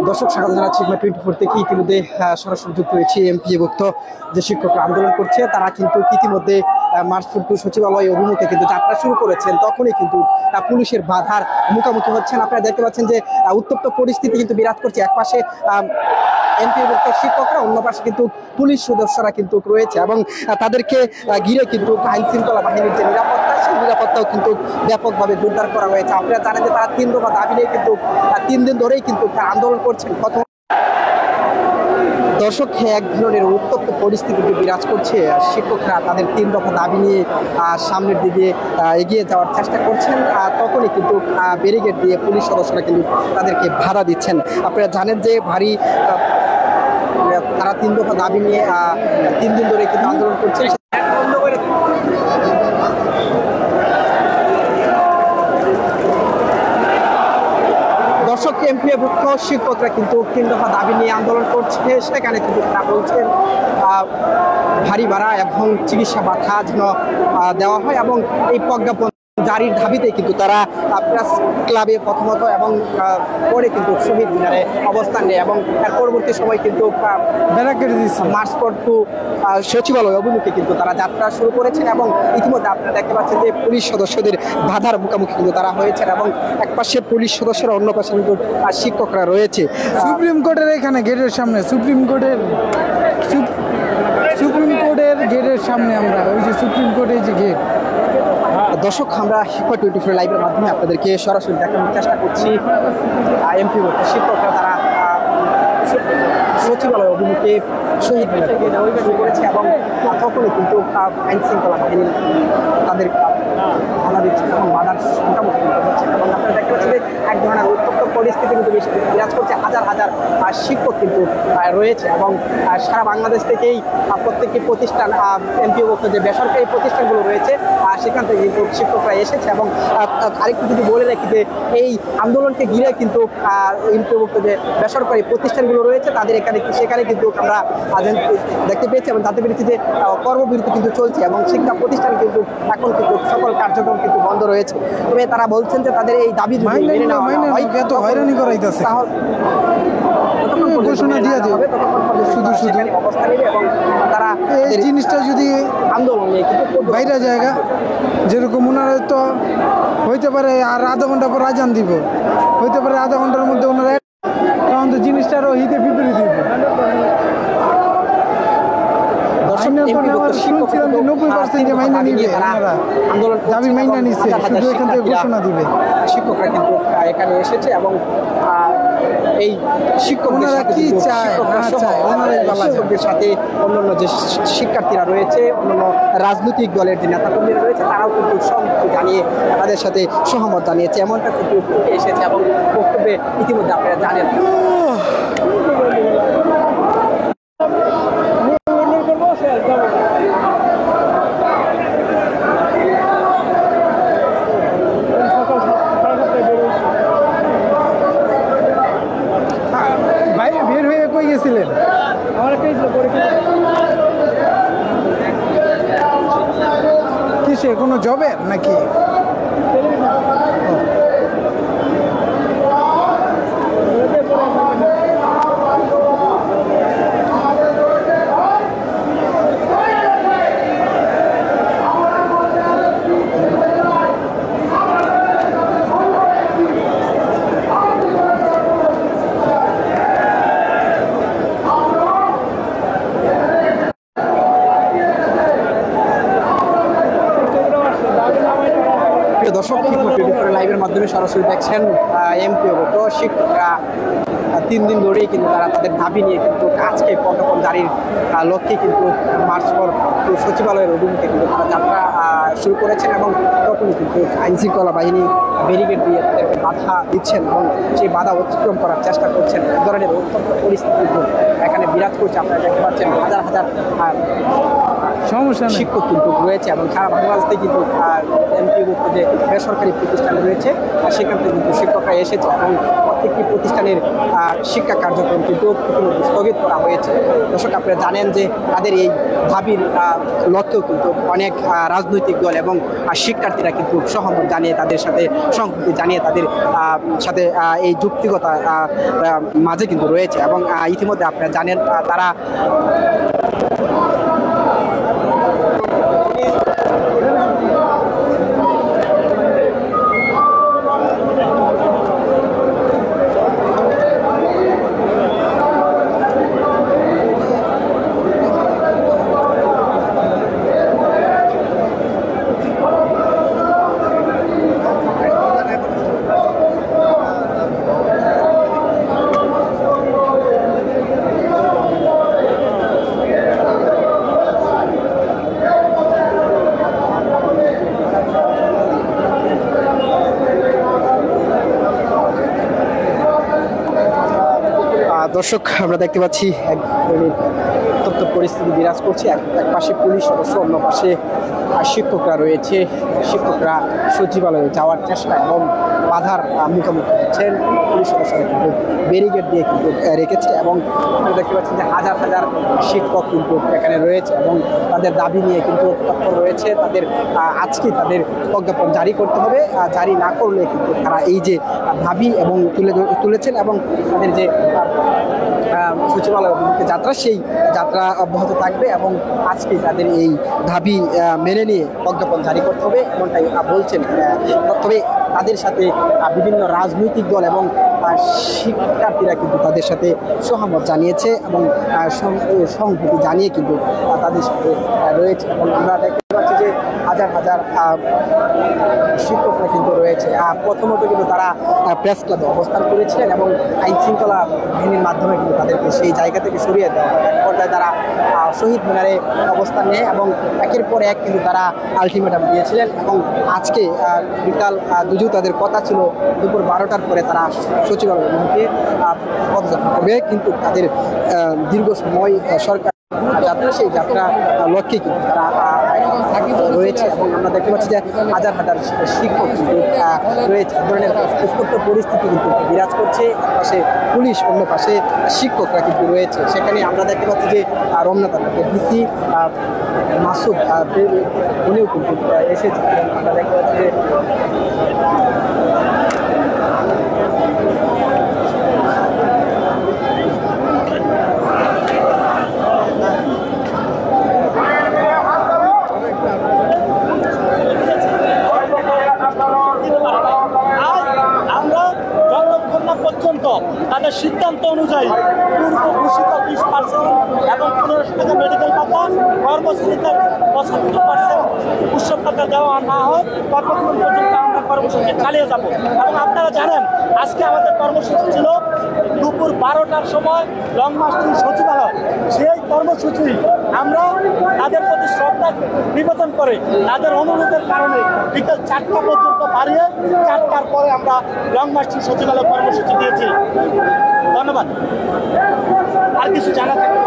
দর্শক স্বাগত জানাচ্ছি 24 থেকে। ইতিমধ্যে সরাসরি যুক্ত হয়েছি এমপিভুক্ত যে শিক্ষকরা আন্দোলন করছে তারা কিন্তু ইতিমধ্যে মার্চপুর সচিবালয় অভিমুখে কিন্তু যাত্রা শুরু করেছেন। তখনই কিন্তু পুলিশের বাধার মুখোমুখি হচ্ছেন। আপনারা দেখতে পাচ্ছেন যে উত্তপ্ত পরিস্থিতি কিন্তু বিরাজ করছে। এক পাশে এমপিভুক্ত শিক্ষকরা, অন্য পাশে কিন্তু পুলিশ সদস্যরা কিন্তু রয়েছে এবং তাদেরকে ঘিরে কিন্তু আইন শৃঙ্খলা বাহিনীর যে নিরাপত্তা, সেই নিরাপত্তাও কিন্তু ব্যাপকভাবে জোরদার করা হয়েছে। আপনারা জানেন যে তারা 3 দফা দাবি নিয়ে কিন্তু 3 দিন ধরেই কিন্তু আন্দোলন করছেন। প্রথম দর্শক, এক ধরনের উত্তপ্ত পরিস্থিতি বিরাজ করছে। শিক্ষকরা তাদের 3 দফা দাবি নিয়ে সামনের দিকে এগিয়ে যাওয়ার চেষ্টা করছেন। তখনই কিন্তু ব্যারিকেড দিয়ে পুলিশ সদস্যরা কিন্তু তাদেরকে বাধা দিচ্ছেন। আপনারা জানেন যে তারা 3 দফা দাবি নিয়ে 3 দিন ধরে কিন্তু আন্দোলন করছেন। দর্শক, এমপিভুক্ত শিক্ষকরা কিন্তু 3 দফা দাবি নিয়ে আন্দোলন করছে। সেখানে কিন্তু তারা বলছেন ভারী ভাড়া এবং চিকিৎসা ভাতা যেন দেওয়া হয় এবং এই প্রজ্ঞাপন জারির দাবিতে কিন্তু তারা প্রেস ক্লাবে প্রথমত এবং পরে কিন্তু শহীদ মিনারে অবস্থান নেয় এবং এর পরবর্তী সময় কিন্তু মার্চপুর সচিবালয় অভিমুখে কিন্তু তারা যাত্রা শুরু করেছেন এবং ইতিমধ্যে আপনারা দেখতে পাচ্ছেন যে পুলিশ সদস্যদের বাধার মুখোমুখি কিন্তু তারা হয়েছেন এবং এক পাশে পুলিশ সদস্যরা, অন্য পাশে কিন্তু শিক্ষকরা রয়েছে। সুপ্রিম কোর্টের এখানে গেটের সামনে, সুপ্রিম কোর্টের গেটের সামনে আমরা, ওই যে সুপ্রিম কোর্টের যে গেট। দর্শক, আমরা 24 লাইভের মাধ্যমে আপনাদেরকে সরাসরি দেখানোর চেষ্টা করছি এমপিভুক্ত শিক্ষকরা তারা সচিবালয় অভিমুখে শহীদ মিনার শুরু করেছে এবং তখনই কিন্তু আইন শৃঙ্খলা বাহিনী তাদের বাধা দিচ্ছে এবং বাধার মোটামুটি হচ্ছে এবং আপনারা দেখতে পাচ্ছেন যে এক ধরনের উত্তপ্ত পরিস্থিতি কিন্তু বেশি বিরাজ করছে। হাজার হাজার শিক্ষক কিন্তু রয়েছে এবং সারা বাংলাদেশ থেকেই প্রত্যেকটি প্রতিষ্ঠান, এমপিভুক্ত যে বেসরকারি প্রতিষ্ঠানগুলো রয়েছে সেখান থেকে কিন্তু শিক্ষকরা এসেছে এবং আরেকটু যদি বলে রাখি যে এই আন্দোলনকে ঘিরে কিন্তু এমপিভুক্ত যে বেসরকারি প্রতিষ্ঠানগুলো রয়েছে তাদের সেখানে কিন্তু আমরা দেখতে পেয়েছি এবং জানতে পেরেছি যে কর্মবিরতি কিন্তু চলছে এবং শিক্ষা প্রতিষ্ঠান কিন্তু এখন কিন্তু সকল কার্যক্রম কিন্তু বন্ধ রয়েছে। তবে তারা বলছেন যে তাদের এই দাবি যদি মেনে নেওয়া হয়, এত হয়রানি করাইতেছে, ঘোষণা দিয়ে দেবে শুধু অবস্থা নেবে এবং তারা এই জিনিসটা যদি আন্দোলন নিয়ে কিন্তু বাইরে জায়গা যেরকম ওনারা তো হইতে পারে আর আধা ঘন্টা পর আজান দিব, হইতে পারে আধা ঘন্টার মধ্যে ওনারা, কারণ তো জিনিসটা আরো হিতে বিপরীত দিব। 90% মাইনে নিবে, দাবি মাইনে নিচ্ছে, শুধু এখান থেকে ঘোষণা দিবে। শিক্ষকরা কিন্তু এখানে এসেছে এবং এই শিক্ষকদের সাথে অন্যান্য যে শিক্ষার্থীরা রয়েছে, অন্যান্য রাজনৈতিক দলের যে নেতাকর্মীরা রয়েছে তারাও কিন্তু সম্মতি জানিয়ে তাদের সাথে সহমত জানিয়েছে, এমনটা কিন্তু উঠে এসেছে এবং বক্তব্যে ইতিমধ্যে আপনারা জানেন। বাইরে বের হয়ে কই গেছিলেন? কিসে, কোনো জবের নাকি? দর্শক, লাইভের মাধ্যমে সরাসরি দেখছেন এমপিভুক্ত শিক্ষকরা 3 দিন ধরেই কিন্তু তারা তাদের দাবি নিয়ে কিন্তু আজকে প্রজ্ঞাপন জারির লক্ষ্যে কিন্তু মার্চপুর সচিবালয়ের অভিমুখে কিন্তু তারা যাত্রা শুরু করেছেন এবং তখনই কিন্তু আইন শৃঙ্খলা বাহিনী ব্যারিকেড দিয়ে তাদেরকে বাধা দিচ্ছেন এবং সেই বাধা অতিক্রম করার চেষ্টা করছেন। এক ধরনের অত্যন্ত পরিস্থিতি কিন্তু এখানে বিরাজ করছে। আপনারা দেখতে পাচ্ছেন হাজার হাজার সমস্যা নেই। শিক্ষক কিন্তু রয়েছে এবং সারা বাংলাদেশে কিন্তু এমপিভুক্ত যে বেসরকারি প্রতিষ্ঠান রয়েছে সেখান থেকে কিন্তু শিক্ষকরা এসেছে এবং প্রত্যেকটি প্রতিষ্ঠানের শিক্ষা কার্যক্রম কিন্তু ইতিমধ্যে স্থগিত করা হয়েছে। দর্শক, আপনারা জানেন যে তাদের এই দাবির লক্ষ্যেও কিন্তু অনেক রাজনৈতিক দল এবং শিক্ষার্থীরা কিন্তু সহমত জানিয়ে তাদের সাথে সংহতি জানিয়ে তাদের সাথে এই যুক্তিগতা মাঝে কিন্তু রয়েছে এবং ইতিমধ্যে আপনারা জানেন তারা দর্শক, আমরা দেখতে পাচ্ছি এক ধরনের উত্তপ্ত পরিস্থিতি বিরাজ করছে। এক পাশে পুলিশ সদস্য, অন্য পাশে শিক্ষকরা রয়েছে। শিক্ষকরা সচিবালয়ে যাওয়ার চেষ্টা এবং বাধার মুখোমুখি হচ্ছেন। পুলিশ সদস্যরা কিন্তু ব্যারিকেড দিয়ে কিন্তু রেখেছে এবং আমরা দেখতে পাচ্ছি যে হাজার হাজার শিক্ষক কিন্তু এখানে রয়েছে এবং তাদের দাবি নিয়ে কিন্তু তৎপর রয়েছে। তাদের আজকে তাদের প্রজ্ঞাপন জারি করতে হবে, জারি না করলে কিন্তু তারা এই যে দাবি এবং তুলেছেন এবং তাদের যে সচিবালয় অভিমুখে যাত্রা, সেই যাত্রা অব্যাহত থাকবে এবং আজকে তাদের এই দাবি মেনে নিয়ে প্রজ্ঞাপন জারি করতে হবে এমনটাই বলছেন। তবে তাদের সাথে বিভিন্ন রাজনৈতিক দল এবং শিক্ষার্থীরা কিন্তু তাদের সাথে সহমত জানিয়েছে এবং সংহতি জানিয়ে কিন্তু তাদের সাথে রয়েছে এবং আমরা দেখতে পাচ্ছি যে হাজার হাজার শিক্ষকরা কিন্তু রয়েছে। প্রথমত কিন্তু তারা প্রেস ক্লাবে অবস্থান করেছিলেন এবং আইন শৃঙ্খলা বাহিনীর মাধ্যমে কিন্তু তাদেরকে সেই জায়গা থেকে সরিয়ে দেওয়া হয়। এক পর্যায়ে তারা শহীদ মিনারে অবস্থান নেয় এবং একের পর এক কিন্তু তারা আলটিমেটাম দিয়েছিলেন এবং আজকে বিকাল দুজু তাদের কথা ছিল দুপুর 12টার পরে তারা সচিবালয় মুখে পদযাত্রা করবে, কিন্তু তাদের দীর্ঘ সময় সরকার যাত্রা, সেই যাত্রা লক্ষ্যে কিন্তু তারা রয়েছে এবং আমরা দেখতে পাচ্ছি যে হাজার হাজার শিক্ষক কিন্তু রয়েছে। ধরনের উত্তপ্ত পরিস্থিতি কিন্তু বিরাজ করছে। এক পাশে পুলিশ, অন্য পাশে শিক্ষকরা কিন্তু রয়েছে। সেখানে আমরা দেখতে পাচ্ছি যে রমনা তালুকের ডিসি মাসুদ উনিও কিন্তু এসেছে। আমরা দেখতে পাচ্ছি যে পর্যন্ত তাদের সিদ্ধান্ত অনুযায়ী পূর্ব ঘোষিত 20% এবং 1500 টাকা মেডিকেল ভাতা, কর্মচারীদের 75% উৎসব ভাতা দেওয়া না হয় ততক্ষণ পর্যন্ত আমরা কর্মসূচি চালিয়ে যাব। এবং আপনারা জানেন আজকে আমাদের কর্মসূচি ছিল দুপুর 12টার সময় লং মার্চ সচিবালয়। সেই কর্মসূচি আমরা তাদের প্রতি শ্রদ্ধা নিবেদন করে তাদের অনুরোধের কারণে বিকেল 4টা পর্যন্ত বাড়িয়ে 4টার পরে আমরা লং মার্চ সচিবালয় কর্মসূচি দিয়েছি। ধন্যবাদ। আর কিছু জানা থাকে?